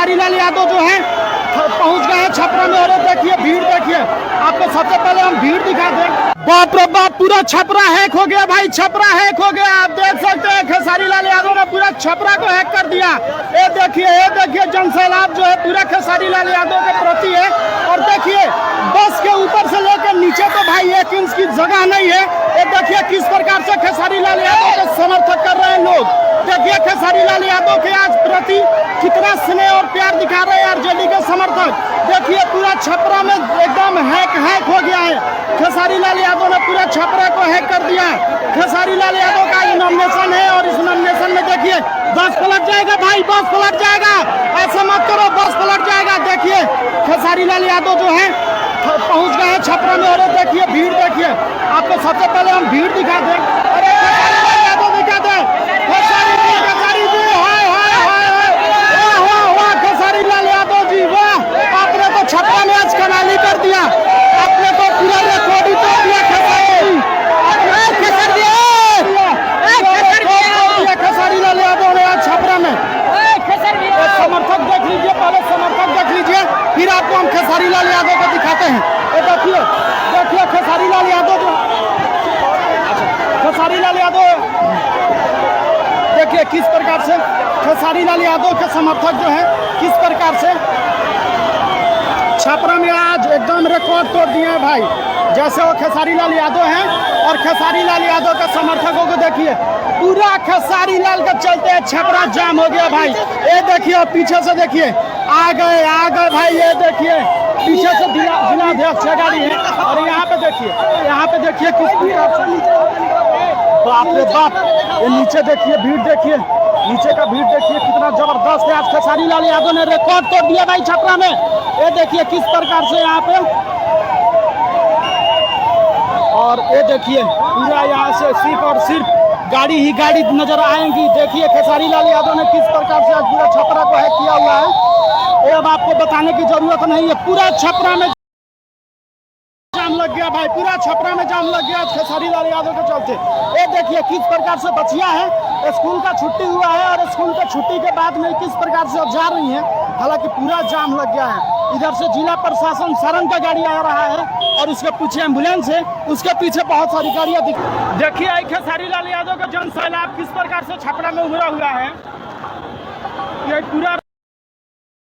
खेसारी लाल यादव जो है पहुंच गए हैं छपरा में। और देखिए भीड़, देखिए आपको सबसे पहले हम भीड़ दिखा दें। बाप रे बाप, पूरा छपरा हैक हो गया भाई, छपरा हैक हो गया। आप देख सकते हैं खेसारी लाल यादव ने पूरा छपरा को हैक कर दिया। ये देखिए जनसैलाब जो है पूरा खेसारी लाल यादव के प्रति है। और देखिए बस के ऊपर से लेकर नीचे तो भाई 1 इंच की जगह नहीं है। ये देखिए किस प्रकार से खेसारी लाल यादव के समर्थक कर रहे हैं लोग। देखिए खेसारी लाल यादव के आज प्रति कितना स्नेह और प्यार दिखा रहे हैं आरजेडी के समर्थक। देखिए पूरा छपरा में एकदम हैक हो गया है। खेसारी लाल यादव ने पूरा छपरा को हैक कर दिया है। खेसारी लाल यादव का ये नॉमिनेशन है और इस नॉमिनेशन में देखिए बस पलट जाएगा भाई, बस पलट जाएगा। ऐसा मत करो, बस पलट जाएगा। देखिए खेसारी लाल यादव जो है पहुंच गए हैं छपरा में। और देखिए भीड़, देखिए आपको सबसे पहले हम भीड़ दिखा दें। अरे खेसारी लाल यादव दिखा दें, खेसारी जी, खेसारी लाल यादव जी, वाह, आपने तो छपरा में आज कमाल कर दिया। आपने तो पूरा रिकॉर्ड ही तोड़ दिया खेसारी लाल यादव ने आज छपरा में। समर्थक देख लीजिए, पहले समर्थक देख लीजिए, फिर आपको हम खेसारी लाल यादव को दिखाते हैं। देखिए खेसारी लाल यादव जो, खेसारी लाल यादव देखिए किस प्रकार से खेसारी लाल यादव के समर्थक जो है किस प्रकार से छपरा में आज एकदम रिकॉर्ड तोड़ दिए हैं भाई। जैसे वो खेसारी लाल यादव हैं और खेसारी लाल यादव के समर्थकों को देखिए पूरा खेसारी लाल के चलते छपरा जाम हो गया भाई। ये देखिए पीछे से देखिए आ गए भाई। ये देखिए पीछे से जिलाध्यक्ष गाड़ी है। और यहाँ पे देखिए किस प्रकार से, बाप रे बाप, ये नीचे देखिए भीड़, देखिए नीचे का भीड़ देखिए कितना जबरदस्त है। आज खेसारी लाल यादव ने रिकॉर्ड तोड़ दिया भाई छपरा में। ये देखिए किस प्रकार से यहाँ पे, और ये देखिए पूरा यहाँ से सिर्फ और सिर्फ गाड़ी ही गाड़ी नजर आएंगी। देखिए खेसारी लाल यादव ने किस प्रकार से आज पूरा छपरा को हैक किया हुआ है। ये अब आपको बताने की जरूरत नहीं है। पूरा छपरा में जाम लग गया भाई, पूरा छपरा में जाम लग गया खेसारी लाल यादव के चलते। ये देखिए किस प्रकार से बच्चियां हैं, स्कूल का छुट्टी हुआ है और स्कूल के छुट्टी के बाद में किस प्रकार से जा रही हैं। हालांकि पूरा जाम लग गया है। इधर से जिला प्रशासन सारण का गाड़ी आ रहा है और उसके पीछे एम्बुलेंस है, उसके पीछे बहुत सारी गाड़ियां देखिए खेसारी लाल यादव का जनसैलाब किस प्रकार से छपरा में उमड़ा हुआ है। ये पूरा